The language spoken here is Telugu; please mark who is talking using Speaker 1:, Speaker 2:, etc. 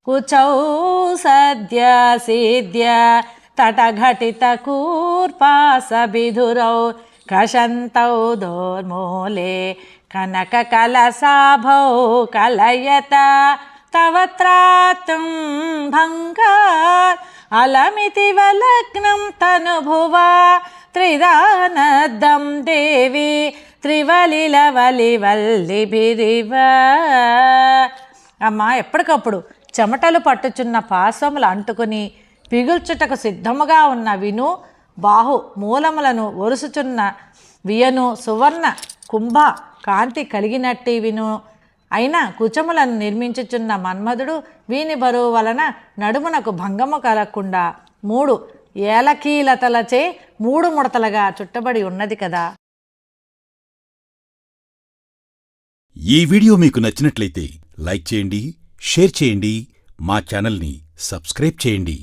Speaker 1: కుచౌ సద్య సిద్య తటఘటితకూర్పాసబిధురౌ కషంతౌ దోర్మూలే కనకకలశాభౌ కలయత తవ త్రాతుం భంగార్ అలమితి వలగ్నం తనుభువా త్రిదానద్దం దేవి త్రివలిలవలివల్లిభిరివ. అమ్మా, ఎప్పటికప్పుడు చెమటలు పట్టుచున్న పాశములు అంటుకుని పిగుల్చుటకు సిద్ధముగా ఉన్న విను బాహు మూలములను ఒరుసుచున్న వియను సువర్ణ కుంభ కాంతి కలిగినట్టి విను అయిన కుచములను నిర్మించుచున్న మన్మధుడు వీని బరువు వలన నడుమునకు భంగము కలగకుండా 3 ఏలకీలతలచే 3 ముడతలుగా చుట్టబడి ఉన్నది కదా.
Speaker 2: ఈ వీడియో మీకు నచ్చినట్లయితే లైక్ చేయండి, షేర్ చేయండి, మా ఛానల్ని సబ్స్క్రైబ్ చేయండి.